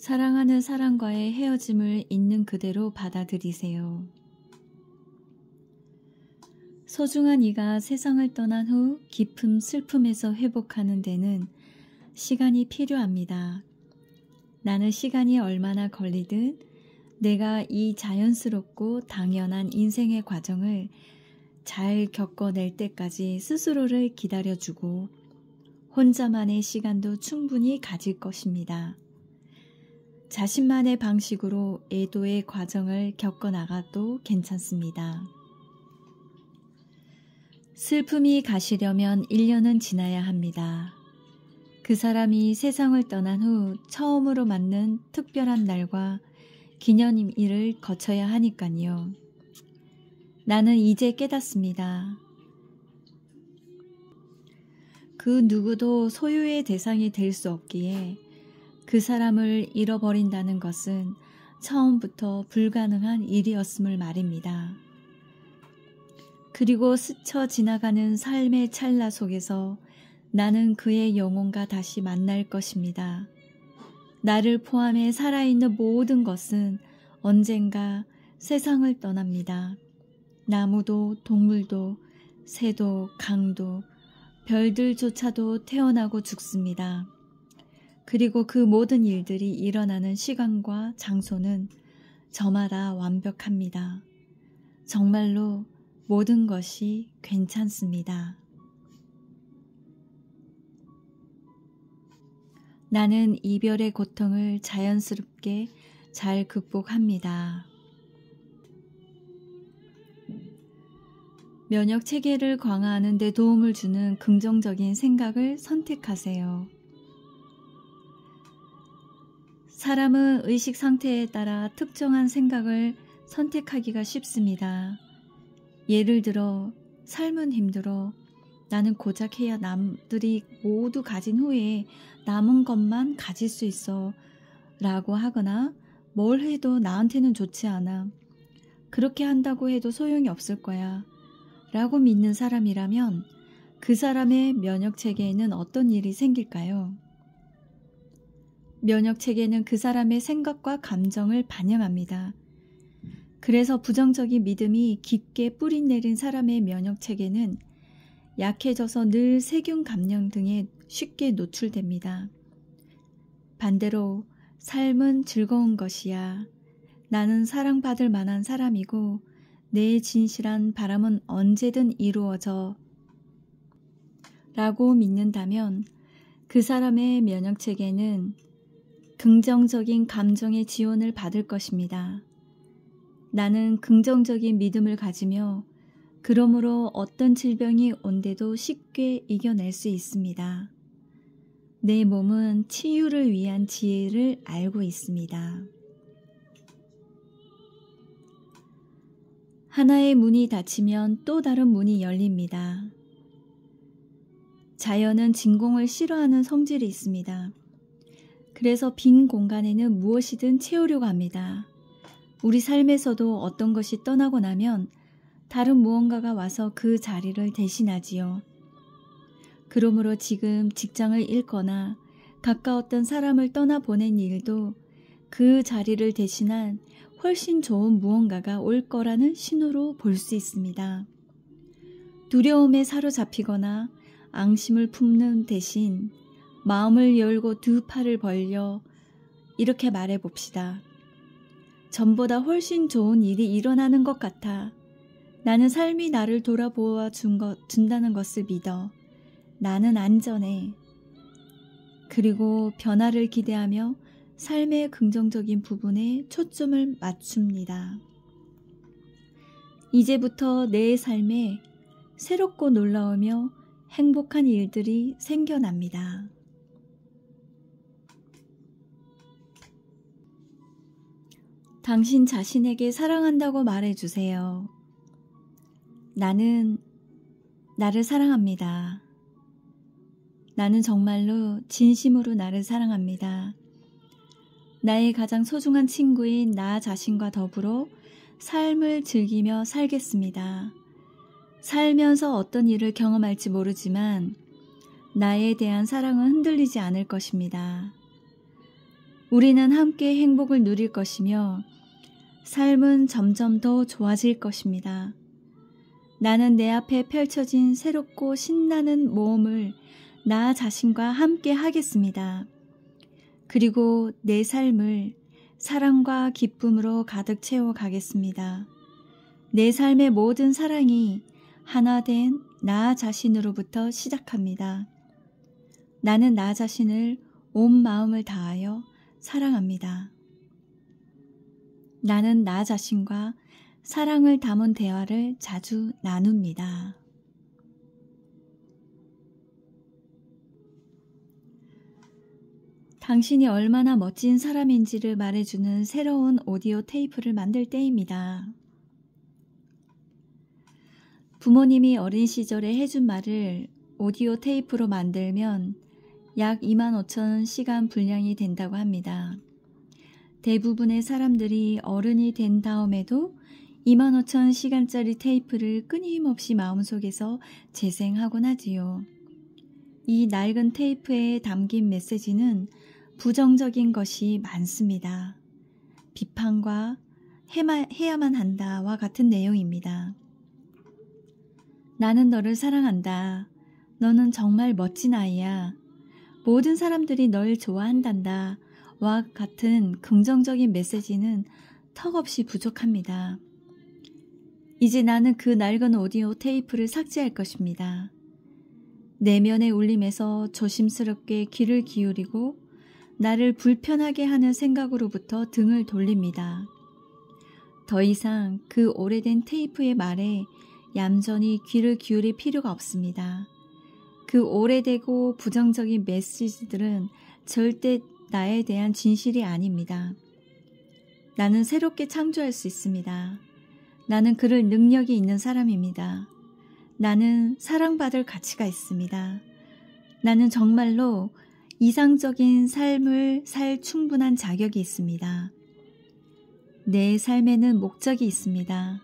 사랑하는 사람과의 헤어짐을 있는 그대로 받아들이세요. 소중한 이가 세상을 떠난 후 깊은 슬픔에서 회복하는 데는 시간이 필요합니다. 나는 시간이 얼마나 걸리든 내가 이 자연스럽고 당연한 인생의 과정을 잘 겪어낼 때까지 스스로를 기다려주고 혼자만의 시간도 충분히 가질 것입니다. 자신만의 방식으로 애도의 과정을 겪어나가도 괜찮습니다. 슬픔이 가시려면 1년은 지나야 합니다. 그 사람이 세상을 떠난 후 처음으로 맞는 특별한 날과 기념일을 거쳐야 하니까요. 나는 이제 깨닫습니다. 그 누구도 소유의 대상이 될 수 없기에 그 사람을 잃어버린다는 것은 처음부터 불가능한 일이었음을 말입니다. 그리고 스쳐 지나가는 삶의 찰나 속에서 나는 그의 영혼과 다시 만날 것입니다. 나를 포함해 살아있는 모든 것은 언젠가 세상을 떠납니다. 나무도 동물도 새도 강도 별들조차도 태어나고 죽습니다. 그리고 그 모든 일들이 일어나는 시간과 장소는 저마다 완벽합니다. 정말로 모든 것이 괜찮습니다. 나는 이별의 고통을 자연스럽게 잘 극복합니다. 면역 체계를 강화하는 데 도움을 주는 긍정적인 생각을 선택하세요. 사람은 의식 상태에 따라 특정한 생각을 선택하기가 쉽습니다. 예를 들어 삶은 힘들어 나는 고작 해야 남들이 모두 가진 후에 남은 것만 가질 수 있어 라고 하거나 뭘 해도 나한테는 좋지 않아. 그렇게 한다고 해도 소용이 없을 거야 라고 믿는 사람이라면 그 사람의 면역체계에는 어떤 일이 생길까요? 면역체계는 그 사람의 생각과 감정을 반영합니다. 그래서 부정적인 믿음이 깊게 뿌리내린 사람의 면역체계는 약해져서 늘 세균 감염 등에 쉽게 노출됩니다. 반대로 삶은 즐거운 것이야. 나는 사랑받을 만한 사람이고 내 진실한 바람은 언제든 이루어져 라고 믿는다면 그 사람의 면역체계는 긍정적인 감정의 지원을 받을 것입니다. 나는 긍정적인 믿음을 가지며 그러므로 어떤 질병이 온데도 쉽게 이겨낼 수 있습니다. 내 몸은 치유를 위한 지혜를 알고 있습니다. 하나의 문이 닫히면 또 다른 문이 열립니다. 자연은 진공을 싫어하는 성질이 있습니다. 그래서 빈 공간에는 무엇이든 채우려고 합니다. 우리 삶에서도 어떤 것이 떠나고 나면 다른 무언가가 와서 그 자리를 대신하지요. 그러므로 지금 직장을 잃거나 가까웠던 사람을 떠나보낸 일도 그 자리를 대신한 훨씬 좋은 무언가가 올 거라는 신호로 볼 수 있습니다. 두려움에 사로잡히거나 앙심을 품는 대신 마음을 열고 두 팔을 벌려 이렇게 말해봅시다. 전보다 훨씬 좋은 일이 일어나는 것 같아. 나는 삶이 나를 돌아보아 준다는 것을 믿어. 나는 안전해. 그리고 변화를 기대하며 삶의 긍정적인 부분에 초점을 맞춥니다. 이제부터 내 삶에 새롭고 놀라우며 행복한 일들이 생겨납니다. 당신 자신에게 사랑한다고 말해주세요. 나는 나를 사랑합니다. 나는 정말로 진심으로 나를 사랑합니다. 나의 가장 소중한 친구인 나 자신과 더불어 삶을 즐기며 살겠습니다. 살면서 어떤 일을 경험할지 모르지만 나에 대한 사랑은 흔들리지 않을 것입니다. 우리는 함께 행복을 누릴 것이며 삶은 점점 더 좋아질 것입니다. 나는 내 앞에 펼쳐진 새롭고 신나는 모험을 나 자신과 함께 하겠습니다. 그리고 내 삶을 사랑과 기쁨으로 가득 채워 가겠습니다. 내 삶의 모든 사랑이 하나 된 나 자신으로부터 시작합니다. 나는 나 자신을 온 마음을 다하여 사랑합니다. 나는 나 자신과 사랑을 담은 대화를 자주 나눕니다. 당신이 얼마나 멋진 사람인지를 말해주는 새로운 오디오 테이프를 만들 때입니다. 부모님이 어린 시절에 해준 말을 오디오 테이프로 만들면 약 25,000시간 분량이 된다고 합니다. 대부분의 사람들이 어른이 된 다음에도 25,000시간짜리 테이프를 끊임없이 마음속에서 재생하곤 하지요. 이 낡은 테이프에 담긴 메시지는 부정적인 것이 많습니다. 비판과 해야만 한다와 같은 내용입니다. 나는 너를 사랑한다. 너는 정말 멋진 아이야. 모든 사람들이 널 좋아한단다. 와 같은 긍정적인 메시지는 턱없이 부족합니다. 이제 나는 그 낡은 오디오 테이프를 삭제할 것입니다. 내면의 울림에서 조심스럽게 귀를 기울이고 나를 불편하게 하는 생각으로부터 등을 돌립니다. 더 이상 그 오래된 테이프의 말에 얌전히 귀를 기울일 필요가 없습니다. 그 오래되고 부정적인 메시지들은 절대 나에 대한 진실이 아닙니다. 나는 새롭게 창조할 수 있습니다. 나는 그럴 능력이 있는 사람입니다. 나는 사랑받을 가치가 있습니다. 나는 정말로 이상적인 삶을 살 충분한 자격이 있습니다. 내 삶에는 목적이 있습니다.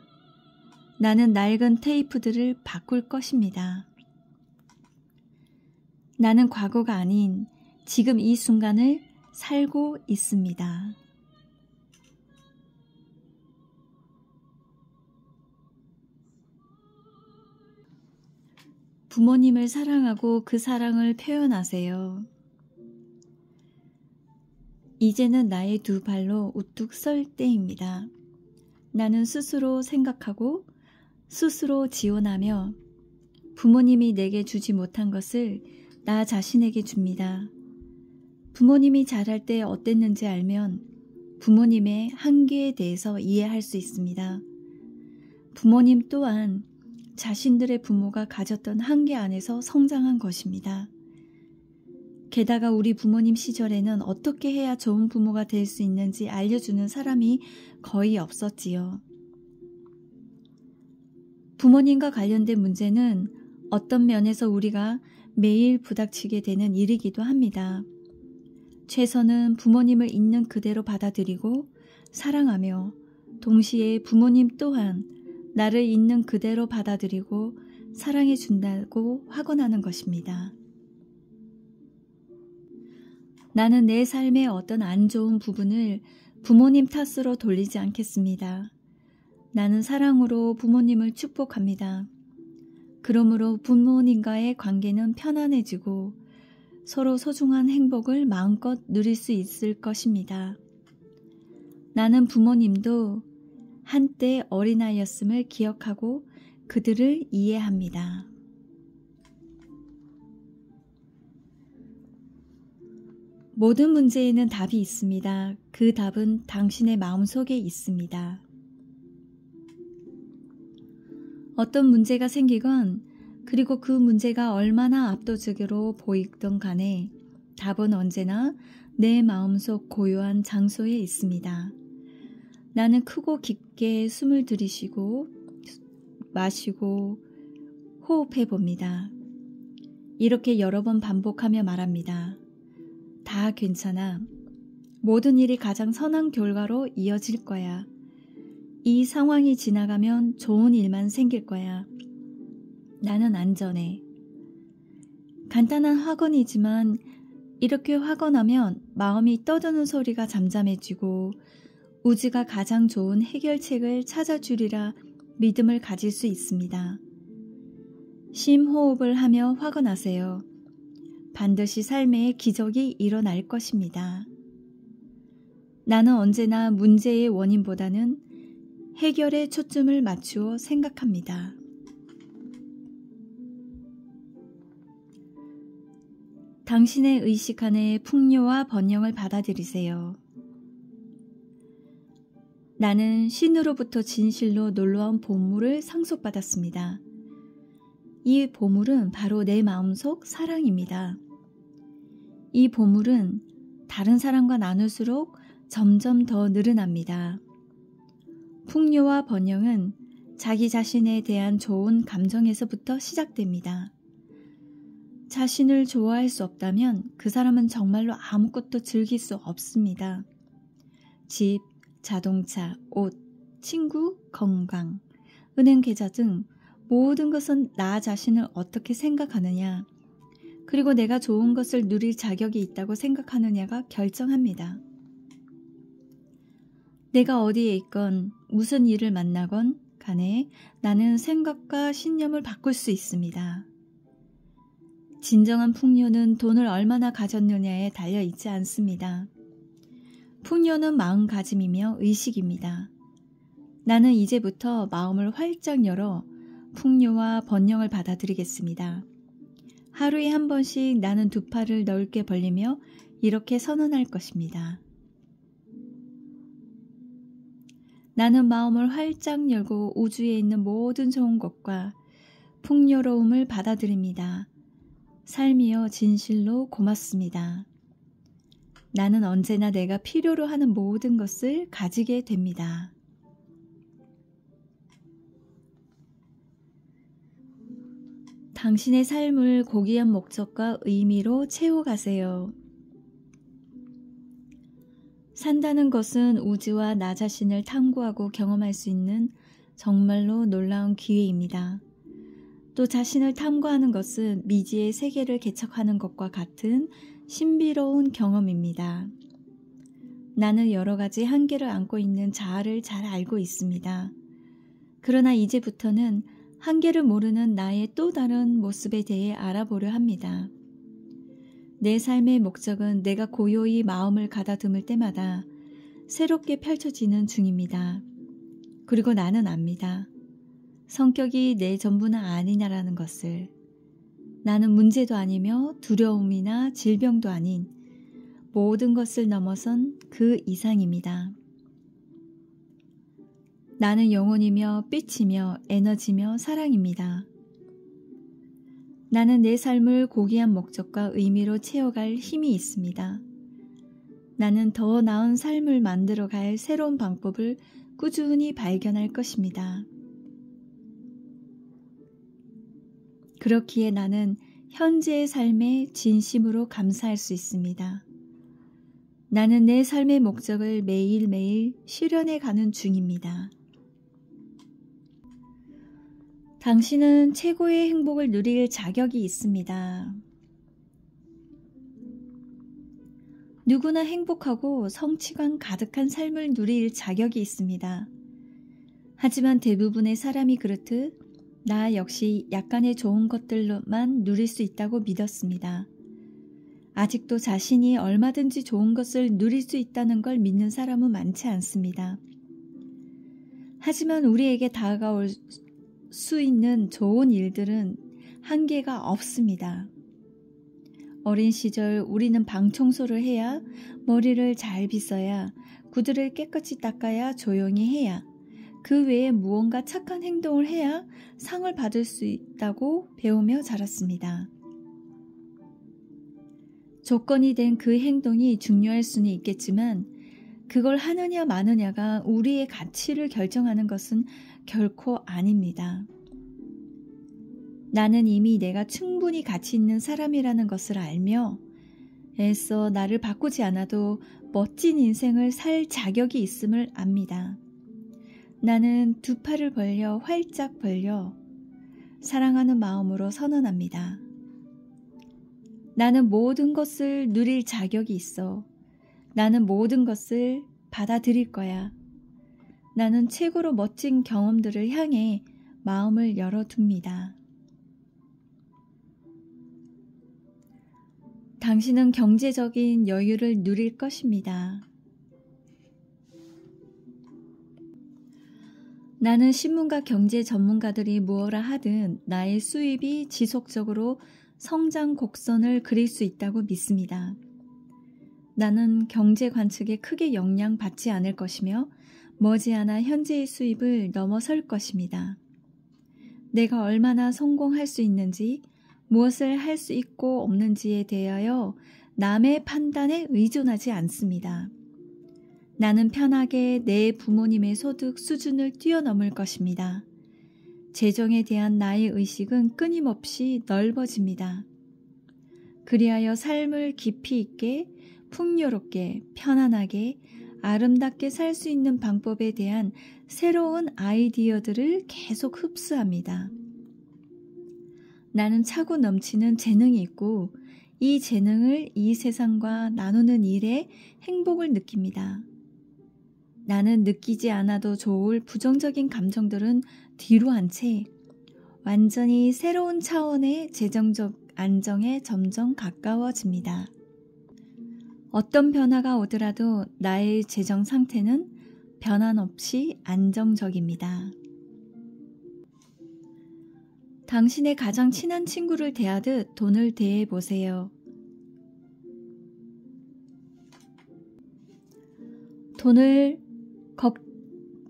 나는 낡은 테이프들을 바꿀 것입니다. 나는 과거가 아닌 지금 이 순간을 살고 있습니다. 부모님을 사랑하고 그 사랑을 표현하세요. 이제는 나의 두 발로 우뚝 설 때입니다. 나는 스스로 생각하고 스스로 지원하며 부모님이 내게 주지 못한 것을 나 자신에게 줍니다. 부모님이 자랄 때 어땠는지 알면 부모님의 한계에 대해서 이해할 수 있습니다. 부모님 또한 자신들의 부모가 가졌던 한계 안에서 성장한 것입니다. 게다가 우리 부모님 시절에는 어떻게 해야 좋은 부모가 될 수 있는지 알려주는 사람이 거의 없었지요. 부모님과 관련된 문제는 어떤 면에서 우리가 매일 부닥치게 되는 일이기도 합니다. 최선은 부모님을 있는 그대로 받아들이고 사랑하며 동시에 부모님 또한 나를 있는 그대로 받아들이고 사랑해 준다고 확언하는 것입니다. 나는 내 삶의 어떤 안 좋은 부분을 부모님 탓으로 돌리지 않겠습니다. 나는 사랑으로 부모님을 축복합니다. 그러므로 부모님과의 관계는 편안해지고 서로 소중한 행복을 마음껏 누릴 수 있을 것입니다. 나는 부모님도 한때 어린아이였음을 기억하고 그들을 이해합니다. 모든 문제에는 답이 있습니다. 그 답은 당신의 마음속에 있습니다. 어떤 문제가 생기건 그리고 그 문제가 얼마나 압도적으로 보이던 간에 답은 언제나 내 마음속 고요한 장소에 있습니다. 나는 크고 깊게 숨을 들이쉬고 마시고 호흡해 봅니다. 이렇게 여러 번 반복하며 말합니다. 다 괜찮아. 모든 일이 가장 선한 결과로 이어질 거야. 이 상황이 지나가면 좋은 일만 생길 거야. 나는 안전해. 간단한 확언이지만 이렇게 화가 나면 마음이 떠드는 소리가 잠잠해지고 우주가 가장 좋은 해결책을 찾아주리라 믿음을 가질 수 있습니다. 심호흡을 하며 화가 나세요. 반드시 삶에 기적이 일어날 것입니다. 나는 언제나 문제의 원인보다는 해결에 초점을 맞추어 생각합니다. 당신의 의식 안에 풍요와 번영을 받아들이세요. 나는 신으로부터 진실로 놀라운 보물을 상속받았습니다. 이 보물은 바로 내 마음속 사랑입니다. 이 보물은 다른 사람과 나눌수록 점점 더 늘어납니다. 풍요와 번영은 자기 자신에 대한 좋은 감정에서부터 시작됩니다. 자신을 좋아할 수 없다면 그 사람은 정말로 아무것도 즐길 수 없습니다. 집, 자동차, 옷, 친구, 건강, 은행 계좌 등 모든 것은 나 자신을 어떻게 생각하느냐, 그리고 내가 좋은 것을 누릴 자격이 있다고 생각하느냐가 결정합니다. 내가 어디에 있건 무슨 일을 만나건 간에 나는 생각과 신념을 바꿀 수 있습니다. 진정한 풍요는 돈을 얼마나 가졌느냐에 달려 있지 않습니다. 풍요는 마음가짐이며 의식입니다. 나는 이제부터 마음을 활짝 열어 풍요와 번영을 받아들이겠습니다. 하루에 한 번씩 나는 두 팔을 넓게 벌리며 이렇게 선언할 것입니다. 나는 마음을 활짝 열고 우주에 있는 모든 좋은 것과 풍요로움을 받아들입니다. 삶이여 진실로 고맙습니다. 나는 언제나 내가 필요로 하는 모든 것을 가지게 됩니다. 당신의 삶을 고귀한 목적과 의미로 채워가세요. 산다는 것은 우주와 나 자신을 탐구하고 경험할 수 있는 정말로 놀라운 기회입니다. 또 자신을 탐구하는 것은 미지의 세계를 개척하는 것과 같은 신비로운 경험입니다. 나는 여러 가지 한계를 안고 있는 자아를 잘 알고 있습니다. 그러나 이제부터는 한계를 모르는 나의 또 다른 모습에 대해 알아보려 합니다. 내 삶의 목적은 내가 고요히 마음을 가다듬을 때마다 새롭게 펼쳐지는 중입니다. 그리고 나는 압니다. 성격이 내 전부는 아니냐라는 것을. 나는 문제도 아니며 두려움이나 질병도 아닌 모든 것을 넘어선 그 이상입니다. 나는 영혼이며 빛이며 에너지며 사랑입니다. 나는 내 삶을 고귀한 목적과 의미로 채워갈 힘이 있습니다. 나는 더 나은 삶을 만들어갈 새로운 방법을 꾸준히 발견할 것입니다. 그렇기에 나는 현재의 삶에 진심으로 감사할 수 있습니다. 나는 내 삶의 목적을 매일매일 실현해 가는 중입니다. 당신은 최고의 행복을 누릴 자격이 있습니다. 누구나 행복하고 성취감 가득한 삶을 누릴 자격이 있습니다. 하지만 대부분의 사람이 그렇듯 나 역시 약간의 좋은 것들로만 누릴 수 있다고 믿었습니다. 아직도 자신이 얼마든지 좋은 것을 누릴 수 있다는 걸 믿는 사람은 많지 않습니다. 하지만 우리에게 다가올 수 있는 좋은 일들은 한계가 없습니다. 어린 시절 우리는 방 청소를 해야, 머리를 잘 빗어야, 구두를 깨끗이 닦아야, 조용히 해야, 그 외에 무언가 착한 행동을 해야 상을 받을 수 있다고 배우며 자랐습니다. 조건이 된 그 행동이 중요할 수는 있겠지만 그걸 하느냐 마느냐가 우리의 가치를 결정하는 것은 결코 아닙니다. 나는 이미 내가 충분히 가치 있는 사람이라는 것을 알며 애써 나를 바꾸지 않아도 멋진 인생을 살 자격이 있음을 압니다. 나는 두 팔을 벌려 활짝 벌려 사랑하는 마음으로 선언합니다. 나는 모든 것을 누릴 자격이 있어. 나는 모든 것을 받아들일 거야. 나는 최고로 멋진 경험들을 향해 마음을 열어둡니다. 당신은 경제적인 여유를 누릴 것입니다. 나는 신문과 경제 전문가들이 무엇라 하든 나의 수입이 지속적으로 성장 곡선을 그릴 수 있다고 믿습니다. 나는 경제 관측에 크게 영향받지 않을 것이며 머지않아 현재의 수입을 넘어설 것입니다. 내가 얼마나 성공할 수 있는지, 무엇을 할 수 있고 없는지에 대하여 남의 판단에 의존하지 않습니다. 나는 편하게 내 부모님의 소득 수준을 뛰어넘을 것입니다. 재정에 대한 나의 의식은 끊임없이 넓어집니다. 그리하여 삶을 깊이 있게, 풍요롭게, 편안하게, 아름답게 살 수 있는 방법에 대한 새로운 아이디어들을 계속 흡수합니다. 나는 차고 넘치는 재능이 있고 이 재능을 이 세상과 나누는 일에 행복을 느낍니다. 나는 느끼지 않아도 좋을 부정적인 감정들은 뒤로 한 채 완전히 새로운 차원의 재정적 안정에 점점 가까워집니다. 어떤 변화가 오더라도 나의 재정 상태는 변함없이 안정적입니다. 당신의 가장 친한 친구를 대하듯 돈을 대해 보세요.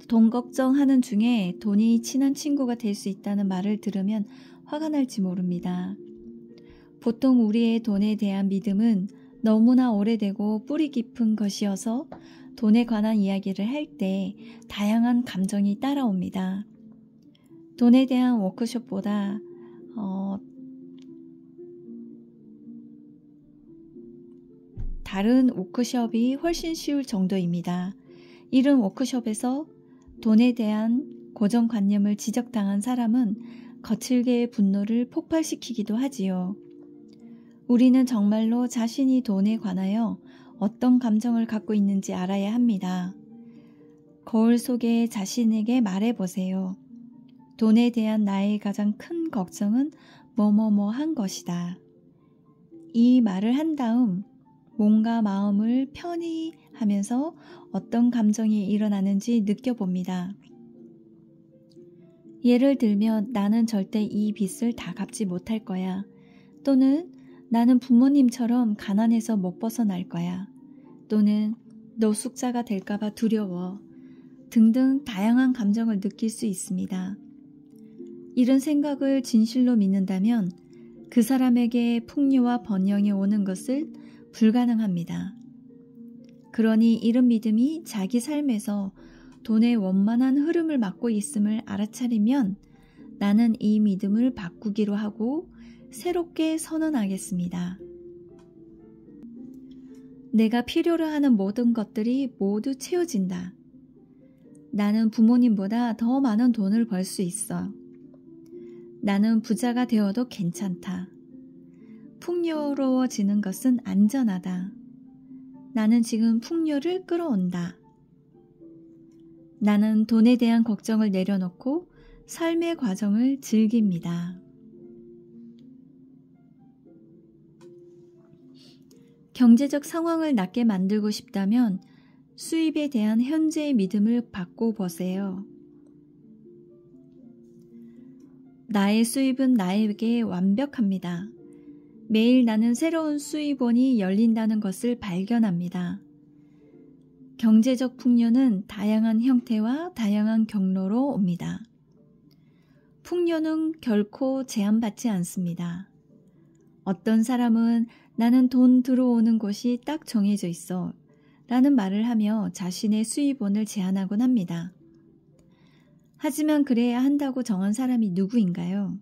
돈 걱정하는 중에 돈이 친한 친구가 될 수 있다는 말을 들으면 화가 날지 모릅니다. 보통 우리의 돈에 대한 믿음은 너무나 오래되고 뿌리 깊은 것이어서 돈에 관한 이야기를 할 때 다양한 감정이 따라옵니다. 돈에 대한 워크숍보다 다른 워크숍이 훨씬 쉬울 정도입니다. 이런 워크숍에서 돈에 대한 고정관념을 지적당한 사람은 거칠게 분노를 폭발시키기도 하지요. 우리는 정말로 자신이 돈에 관하여 어떤 감정을 갖고 있는지 알아야 합니다. 거울 속에 자신에게 말해보세요. 돈에 대한 나의 가장 큰 걱정은 뭐뭐뭐한 것이다. 이 말을 한 다음 몸과 마음을 편히 하면서 어떤 감정이 일어나는지 느껴봅니다. 예를 들면 나는 절대 이 빚을 다 갚지 못할 거야. 또는 나는 부모님처럼 가난해서 못 벗어날 거야. 또는 노숙자가 될까봐 두려워. 등등 다양한 감정을 느낄 수 있습니다. 이런 생각을 진실로 믿는다면 그 사람에게 풍요와 번영이 오는 것은 불가능합니다. 그러니 이런 믿음이 자기 삶에서 돈의 원만한 흐름을 막고 있음을 알아차리면 나는 이 믿음을 바꾸기로 하고 새롭게 선언하겠습니다. 내가 필요로 하는 모든 것들이 모두 채워진다. 나는 부모님보다 더 많은 돈을 벌 수 있어. 나는 부자가 되어도 괜찮다. 풍요로워지는 것은 안전하다. 나는 지금 풍요를 끌어온다. 나는 돈에 대한 걱정을 내려놓고 삶의 과정을 즐깁니다. 경제적 상황을 낮게 만들고 싶다면 수입에 대한 현재의 믿음을 바꿔보세요. 나의 수입은 나에게 완벽합니다. 매일 나는 새로운 수입원이 열린다는 것을 발견합니다. 경제적 풍요는 다양한 형태와 다양한 경로로 옵니다. 풍요는 결코 제한받지 않습니다. 어떤 사람은 나는 돈 들어오는 곳이 딱 정해져 있어 라는 말을 하며 자신의 수입원을 제한하곤 합니다. 하지만 그래야 한다고 정한 사람이 누구인가요?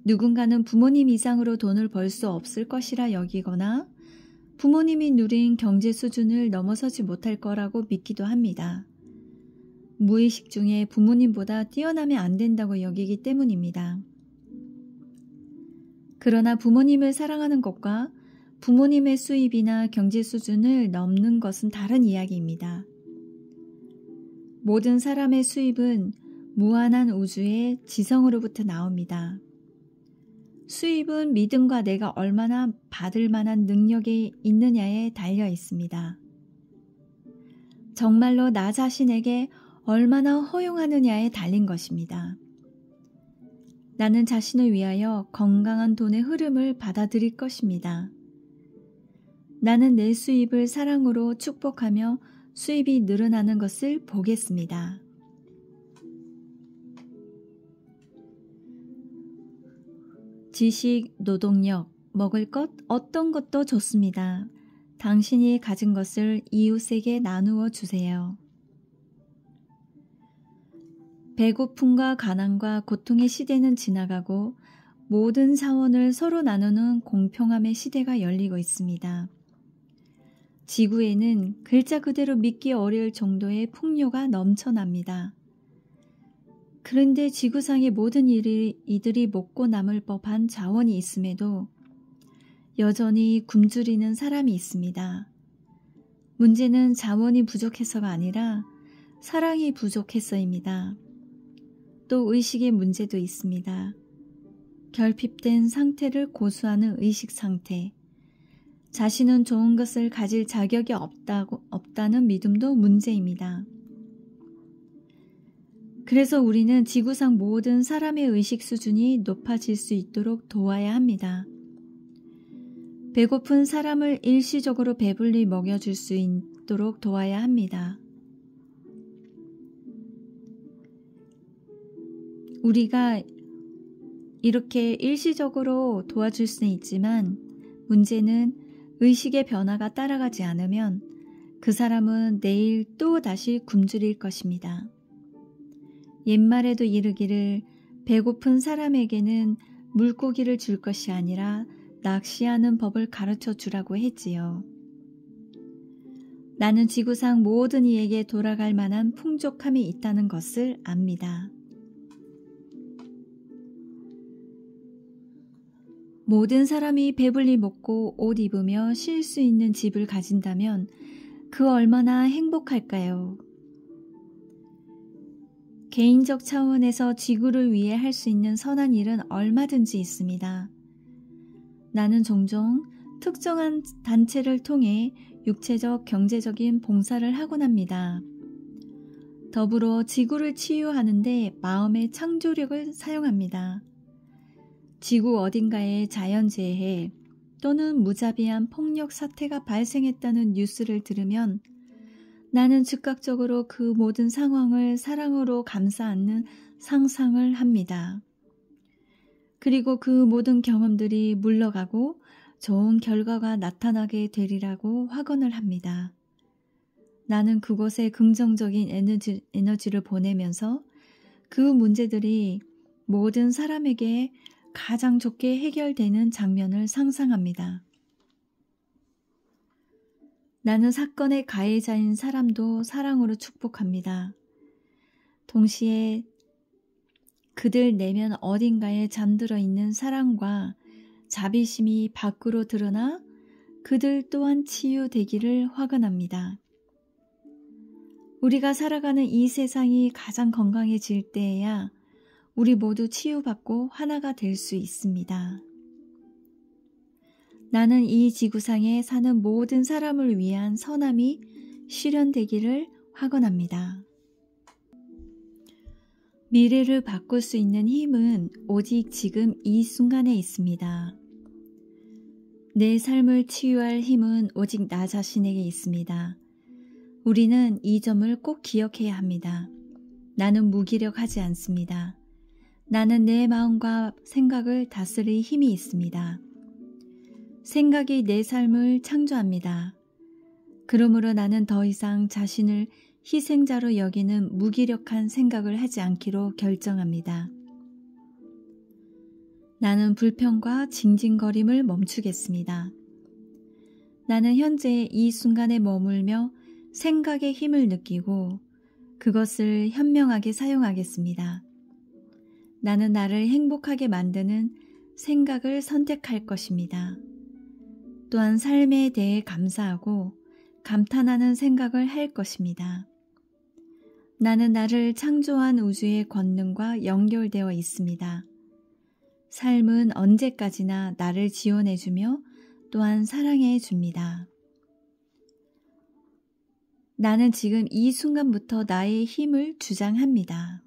누군가는 부모님 이상으로 돈을 벌 수 없을 것이라 여기거나 부모님이 누린 경제 수준을 넘어서지 못할 거라고 믿기도 합니다. 무의식 중에 부모님보다 뛰어나면 안 된다고 여기기 때문입니다. 그러나 부모님을 사랑하는 것과 부모님의 수입이나 경제 수준을 넘는 것은 다른 이야기입니다. 모든 사람의 수입은 무한한 우주의 지성으로부터 나옵니다. 수입은 믿음과 내가 얼마나 받을 만한 능력이 있느냐에 달려 있습니다. 정말로 나 자신에게 얼마나 허용하느냐에 달린 것입니다. 나는 자신을 위하여 건강한 돈의 흐름을 받아들일 것입니다. 나는 내 수입을 사랑으로 축복하며 수입이 늘어나는 것을 보겠습니다. 지식, 노동력, 먹을 것, 어떤 것도 좋습니다. 당신이 가진 것을 이웃에게 나누어 주세요. 배고픔과 가난과 고통의 시대는 지나가고 모든 사원을 서로 나누는 공평함의 시대가 열리고 있습니다. 지구에는 글자 그대로 믿기 어려울 정도의 풍요가 넘쳐납니다. 그런데 지구상의 모든 이들이 먹고 남을 법한 자원이 있음에도 여전히 굶주리는 사람이 있습니다. 문제는 자원이 부족해서가 아니라 사랑이 부족해서입니다. 또 의식의 문제도 있습니다. 결핍된 상태를 고수하는 의식 상태, 자신은 좋은 것을 가질 자격이 없다는 믿음도 문제입니다. 그래서 우리는 지구상 모든 사람의 의식 수준이 높아질 수 있도록 도와야 합니다. 배고픈 사람을 일시적으로 배불리 먹여줄 수 있도록 도와야 합니다. 우리가 이렇게 일시적으로 도와줄 수는 있지만 문제는 의식의 변화가 따라가지 않으면 그 사람은 내일 또 다시 굶주릴 것입니다. 옛말에도 이르기를 배고픈 사람에게는 물고기를 줄 것이 아니라 낚시하는 법을 가르쳐 주라고 했지요. 나는 지구상 모든 이에게 돌아갈 만한 풍족함이 있다는 것을 압니다. 모든 사람이 배불리 먹고 옷 입으며 쉴 수 있는 집을 가진다면 그 얼마나 행복할까요? 개인적 차원에서 지구를 위해 할 수 있는 선한 일은 얼마든지 있습니다. 나는 종종 특정한 단체를 통해 육체적, 경제적인 봉사를 하곤 합니다. 더불어 지구를 치유하는데 마음의 창조력을 사용합니다. 지구 어딘가에 자연재해 또는 무자비한 폭력 사태가 발생했다는 뉴스를 들으면 나는 즉각적으로 그 모든 상황을 사랑으로 감싸 안는 상상을 합니다. 그리고 그 모든 경험들이 물러가고 좋은 결과가 나타나게 되리라고 확언을 합니다. 나는 그곳에 긍정적인 에너지를 보내면서 그 문제들이 모든 사람에게 가장 좋게 해결되는 장면을 상상합니다. 나는 사건의 가해자인 사람도 사랑으로 축복합니다. 동시에 그들 내면 어딘가에 잠들어 있는 사랑과 자비심이 밖으로 드러나 그들 또한 치유되기를 화근합니다. 우리가 살아가는 이 세상이 가장 건강해질 때에야 우리 모두 치유받고 하나가 될 수 있습니다. 나는 이 지구상에 사는 모든 사람을 위한 선함이 실현되기를 확언합니다. 미래를 바꿀 수 있는 힘은 오직 지금 이 순간에 있습니다. 내 삶을 치유할 힘은 오직 나 자신에게 있습니다. 우리는 이 점을 꼭 기억해야 합니다. 나는 무기력하지 않습니다. 나는 내 마음과 생각을 다스릴 힘이 있습니다. 생각이 내 삶을 창조합니다. 그러므로 나는 더 이상 자신을 희생자로 여기는 무기력한 생각을 하지 않기로 결정합니다. 나는 불평과 징징거림을 멈추겠습니다. 나는 현재 이 순간에 머물며 생각의 힘을 느끼고 그것을 현명하게 사용하겠습니다. 나는 나를 행복하게 만드는 생각을 선택할 것입니다. 또한 삶에 대해 감사하고 감탄하는 생각을 할 것입니다. 나는 나를 창조한 우주의 권능과 연결되어 있습니다. 삶은 언제까지나 나를 지원해주며 또한 사랑해 줍니다. 나는 지금 이 순간부터 나의 힘을 주장합니다.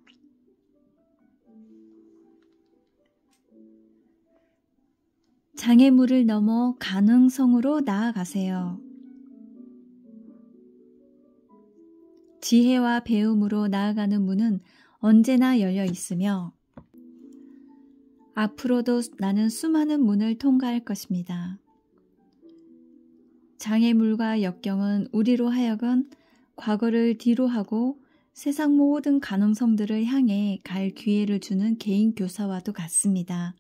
장애물을 넘어 가능성으로 나아가세요. 지혜와 배움으로 나아가는 문은 언제나 열려 있으며 앞으로도 나는 수많은 문을 통과할 것입니다. 장애물과 역경은 우리로 하여금 과거를 뒤로하고 세상 모든 가능성들을 향해 갈 기회를 주는 개인 교사와도 같습니다.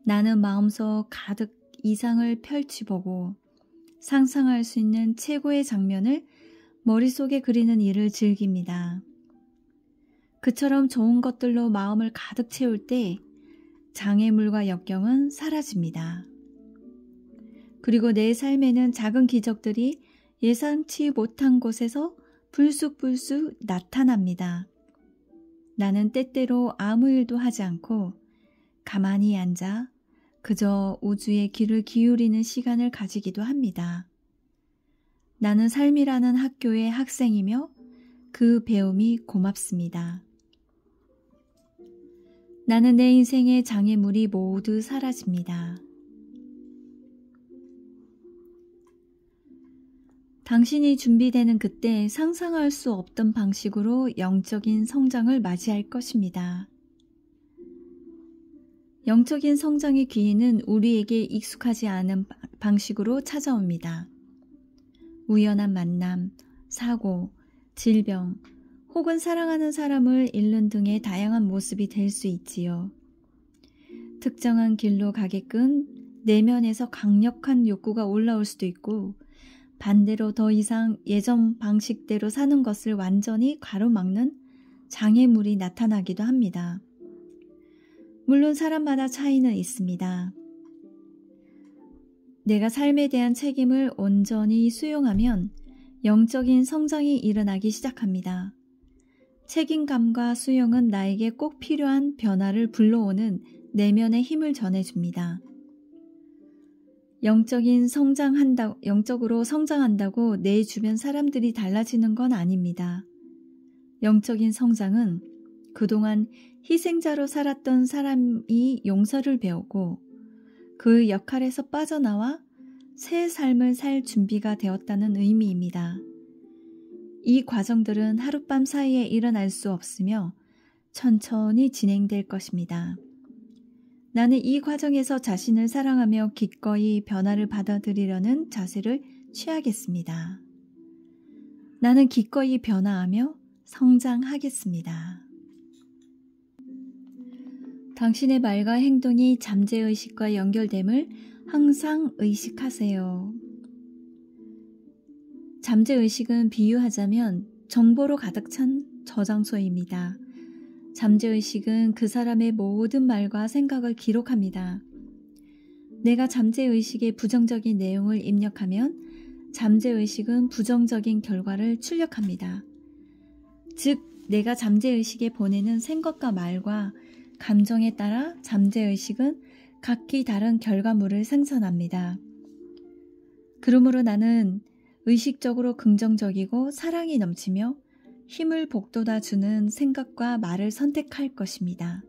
나는 마음속 가득 이상을 펼치보고 상상할 수 있는 최고의 장면을 머릿속에 그리는 일을 즐깁니다. 그처럼 좋은 것들로 마음을 가득 채울 때 장애물과 역경은 사라집니다. 그리고 내 삶에는 작은 기적들이 예상치 못한 곳에서 불쑥불쑥 나타납니다. 나는 때때로 아무 일도 하지 않고 가만히 앉아 그저 우주의 귀를 기울이는 시간을 가지기도 합니다. 나는 삶이라는 학교의 학생이며 그 배움이 고맙습니다. 나는 내 인생의 장애물이 모두 사라집니다. 당신이 준비되는 그때 상상할 수 없던 방식으로 영적인 성장을 맞이할 것입니다. 영적인 성장의 기회는 우리에게 익숙하지 않은 방식으로 찾아옵니다. 우연한 만남, 사고, 질병, 혹은 사랑하는 사람을 잃는 등의 다양한 모습이 될 수 있지요. 특정한 길로 가게끔 내면에서 강력한 욕구가 올라올 수도 있고 반대로 더 이상 예전 방식대로 사는 것을 완전히 가로막는 장애물이 나타나기도 합니다. 물론 사람마다 차이는 있습니다. 내가 삶에 대한 책임을 온전히 수용하면 영적인 성장이 일어나기 시작합니다. 책임감과 수용은 나에게 꼭 필요한 변화를 불러오는 내면의 힘을 전해줍니다. 영적으로 성장한다고 내 주변 사람들이 달라지는 건 아닙니다. 영적인 성장은 그동안 희생자로 살았던 사람이 용서를 배우고 그 역할에서 빠져나와 새 삶을 살 준비가 되었다는 의미입니다. 이 과정들은 하룻밤 사이에 일어날 수 없으며 천천히 진행될 것입니다. 나는 이 과정에서 자신을 사랑하며 기꺼이 변화를 받아들이려는 자세를 취하겠습니다. 나는 기꺼이 변화하며 성장하겠습니다. 당신의 말과 행동이 잠재의식과 연결됨을 항상 의식하세요. 잠재의식은 비유하자면 정보로 가득 찬 저장소입니다. 잠재의식은 그 사람의 모든 말과 생각을 기록합니다. 내가 잠재의식에 부정적인 내용을 입력하면 잠재의식은 부정적인 결과를 출력합니다. 즉, 내가 잠재의식에 보내는 생각과 말과 감정에 따라 잠재의식은 각기 다른 결과물을 생산합니다. 그러므로 나는 의식적으로 긍정적이고 사랑이 넘치며 힘을 북돋아 주는 생각과 말을 선택할 것입니다.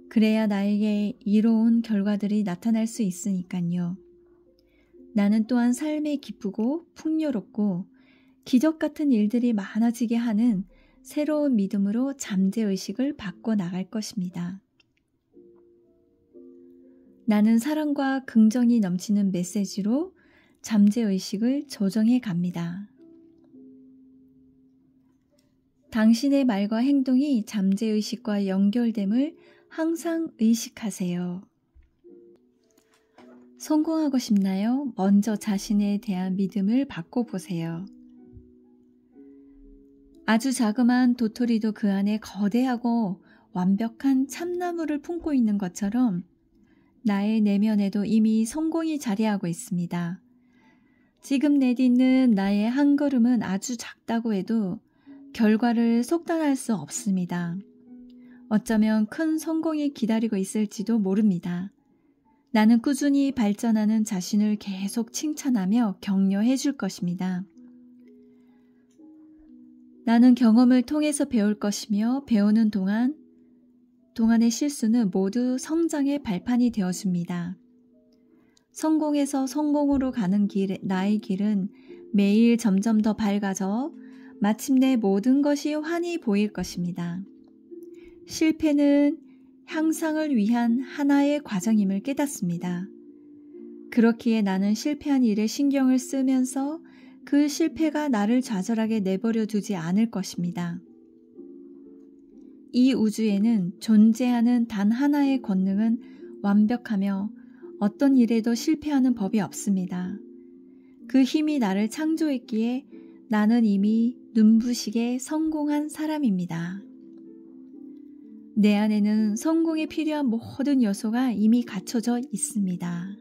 그래야 나에게 이로운 결과들이 나타날 수 있으니까요. 나는 또한 삶에 기쁘고 풍요롭고 기적 같은 일들이 많아지게 하는 새로운 믿음으로 잠재의식을 바꿔나갈 것입니다. 나는 사랑과 긍정이 넘치는 메시지로 잠재의식을 조정해 갑니다. 당신의 말과 행동이 잠재의식과 연결됨을 항상 의식하세요. 성공하고 싶나요? 먼저 자신에 대한 믿음을 바꿔보세요. 아주 자그마한 도토리도 그 안에 거대하고 완벽한 참나무를 품고 있는 것처럼 나의 내면에도 이미 성공이 자리하고 있습니다. 지금 내딛는 나의 한 걸음은 아주 작다고 해도 결과를 속단할 수 없습니다. 어쩌면 큰 성공이 기다리고 있을지도 모릅니다. 나는 꾸준히 발전하는 자신을 계속 칭찬하며 격려해 줄 것입니다. 나는 경험을 통해서 배울 것이며 배우는 동안의 실수는 모두 성장의 발판이 되어줍니다. 성공에서 성공으로 가는 나의 길은 매일 점점 더 밝아져 마침내 모든 것이 환히 보일 것입니다. 실패는 향상을 위한 하나의 과정임을 깨닫습니다. 그렇기에 나는 실패한 일에 신경을 쓰면서 그 실패가 나를 좌절하게 내버려 두지 않을 것입니다. 이 우주에는 존재하는 단 하나의 권능은 완벽하며 어떤 일에도 실패하는 법이 없습니다. 그 힘이 나를 창조했기에 나는 이미 눈부시게 성공한 사람입니다. 내 안에는 성공에 필요한 모든 요소가 이미 갖춰져 있습니다.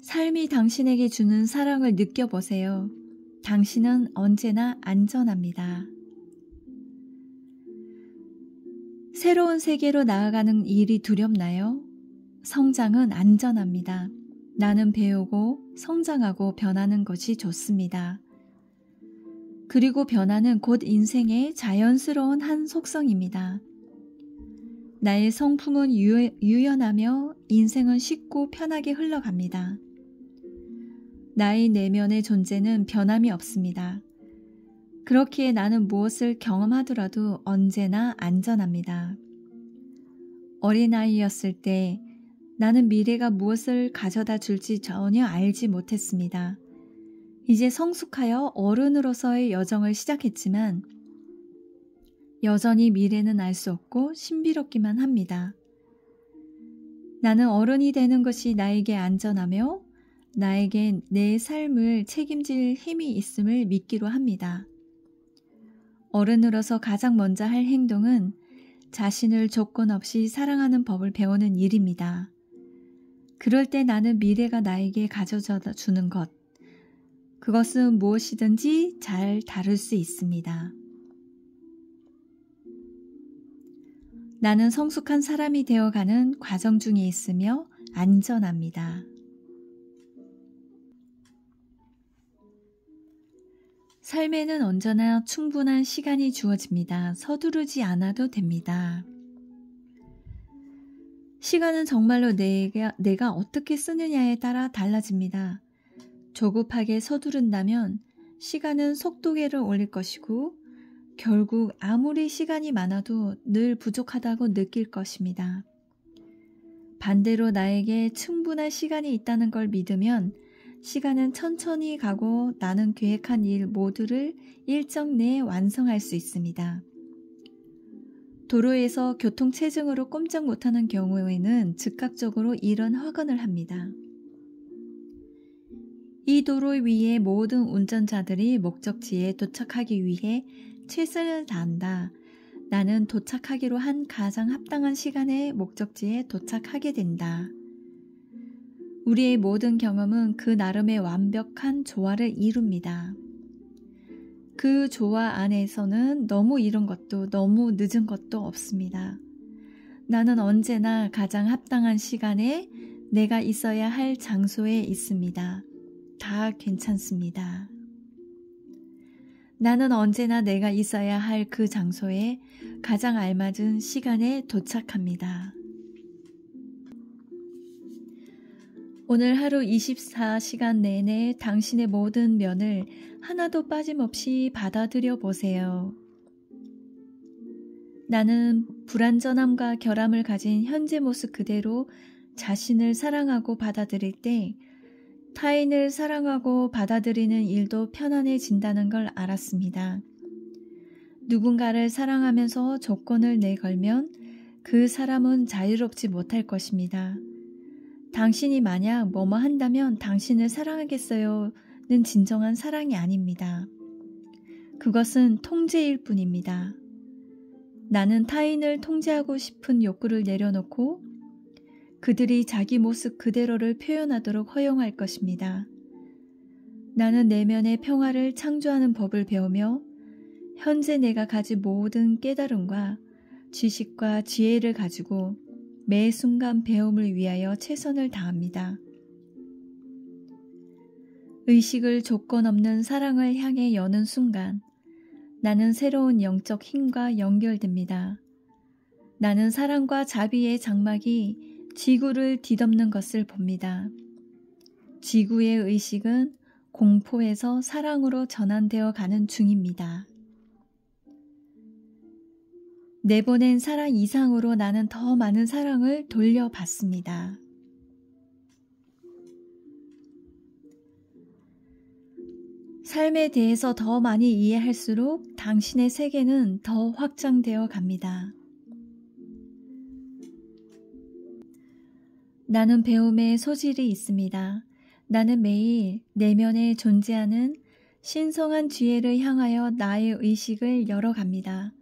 삶이 당신에게 주는 사랑을 느껴보세요. 당신은 언제나 안전합니다. 새로운 세계로 나아가는 일이 두렵나요? 성장은 안전합니다. 나는 배우고 성장하고 변하는 것이 좋습니다. 그리고 변화는 곧 인생의 자연스러운 한 속성입니다. 나의 성품은 유연하며 인생은 쉽고 편하게 흘러갑니다. 나의 내면의 존재는 변함이 없습니다. 그렇기에 나는 무엇을 경험하더라도 언제나 안전합니다. 어린아이였을 때 나는 미래가 무엇을 가져다 줄지 전혀 알지 못했습니다. 이제 성숙하여 어른으로서의 여정을 시작했지만 여전히 미래는 알 수 없고 신비롭기만 합니다. 나는 어른이 되는 것이 나에게 안전하며 나에겐 내 삶을 책임질 힘이 있음을 믿기로 합니다. 어른으로서 가장 먼저 할 행동은 자신을 조건 없이 사랑하는 법을 배우는 일입니다. 그럴 때 나는 미래가 나에게 가져다 주는 것, 그것은 무엇이든지 잘 다룰 수 있습니다. 나는 성숙한 사람이 되어가는 과정 중에 있으며 안전합니다. 삶에는 언제나 충분한 시간이 주어집니다. 서두르지 않아도 됩니다. 시간은 정말로 내가 어떻게 쓰느냐에 따라 달라집니다. 조급하게 서두른다면 시간은 속도계를 올릴 것이고 결국 아무리 시간이 많아도 늘 부족하다고 느낄 것입니다. 반대로 나에게 충분한 시간이 있다는 걸 믿으면 시간은 천천히 가고 나는 계획한 일 모두를 일정 내에 완성할 수 있습니다. 도로에서 교통체증으로 꼼짝 못하는 경우에는 즉각적으로 이런 확언을 합니다. 이 도로 위에 모든 운전자들이 목적지에 도착하기 위해 최선을 다한다. 나는 도착하기로 한 가장 합당한 시간에 목적지에 도착하게 된다. 우리의 모든 경험은 그 나름의 완벽한 조화를 이룹니다. 그 조화 안에서는 너무 이른 것도 너무 늦은 것도 없습니다. 나는 언제나 가장 합당한 시간에 내가 있어야 할 장소에 있습니다. 다 괜찮습니다. 나는 언제나 내가 있어야 할 그 장소에 가장 알맞은 시간에 도착합니다. 오늘 하루 24시간 내내 당신의 모든 면을 하나도 빠짐없이 받아들여 보세요. 나는 불완전함과 결함을 가진 현재 모습 그대로 자신을 사랑하고 받아들일 때 타인을 사랑하고 받아들이는 일도 편안해진다는 걸 알았습니다. 누군가를 사랑하면서 조건을 내걸면 그 사람은 자유롭지 못할 것입니다. 당신이 만약 뭐뭐 한다면 당신을 사랑하겠어요는 진정한 사랑이 아닙니다. 그것은 통제일 뿐입니다. 나는 타인을 통제하고 싶은 욕구를 내려놓고 그들이 자기 모습 그대로를 표현하도록 허용할 것입니다. 나는 내면의 평화를 창조하는 법을 배우며 현재 내가 가진 모든 깨달음과 지식과 지혜를 가지고 매 순간 배움을 위하여 최선을 다합니다. 의식을 조건 없는 사랑을 향해 여는 순간 나는 새로운 영적 힘과 연결됩니다. 나는 사랑과 자비의 장막이 지구를 뒤덮는 것을 봅니다. 지구의 의식은 공포에서 사랑으로 전환되어 가는 중입니다. 내보낸 사랑 이상으로 나는 더 많은 사랑을 돌려받습니다. 삶에 대해서 더 많이 이해할수록 당신의 세계는 더 확장되어 갑니다. 나는 배움의 소질이 있습니다. 나는 매일 내면에 존재하는 신성한 지혜를 향하여 나의 의식을 열어갑니다.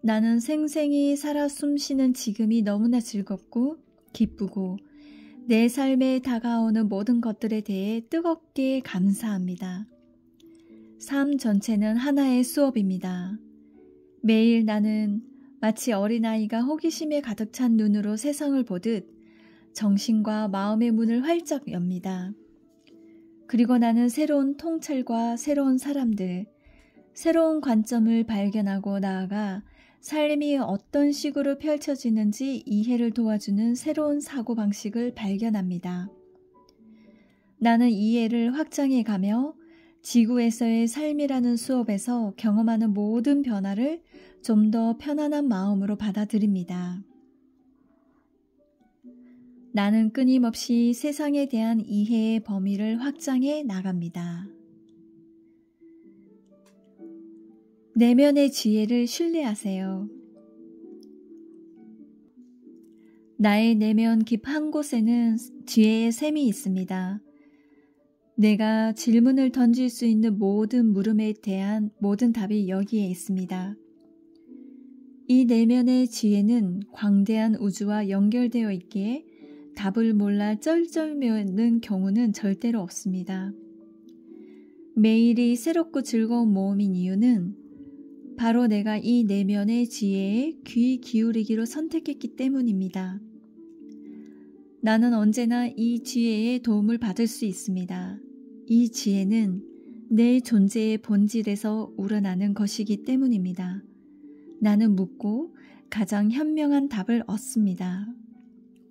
나는 생생히 살아 숨쉬는 지금이 너무나 즐겁고 기쁘고 내 삶에 다가오는 모든 것들에 대해 뜨겁게 감사합니다. 삶 전체는 하나의 수업입니다. 매일 나는 마치 어린아이가 호기심에 가득 찬 눈으로 세상을 보듯 정신과 마음의 문을 활짝 엽니다. 그리고 나는 새로운 통찰과 새로운 사람들, 새로운 관점을 발견하고 나아가 삶이 어떤 식으로 펼쳐지는지 이해를 도와주는 새로운 사고방식을 발견합니다. 나는 이해를 확장해 가며 지구에서의 삶이라는 수업에서 경험하는 모든 변화를 좀 더 편안한 마음으로 받아들입니다. 나는 끊임없이 세상에 대한 이해의 범위를 확장해 나갑니다. 내면의 지혜를 신뢰하세요. 나의 내면 깊 한 곳에는 지혜의 샘이 있습니다. 내가 질문을 던질 수 있는 모든 물음에 대한 모든 답이 여기에 있습니다. 이 내면의 지혜는 광대한 우주와 연결되어 있기에 답을 몰라 쩔쩔매는 경우는 절대로 없습니다. 매일이 새롭고 즐거운 모험인 이유는 바로 내가 이 내면의 지혜에 귀 기울이기로 선택했기 때문입니다. 나는 언제나 이 지혜의 도움을 받을 수 있습니다. 이 지혜는 내 존재의 본질에서 우러나는 것이기 때문입니다. 나는 묻고 가장 현명한 답을 얻습니다.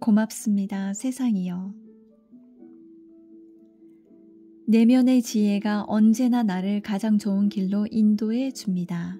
고맙습니다, 세상이여. 내면의 지혜가 언제나 나를 가장 좋은 길로 인도해 줍니다.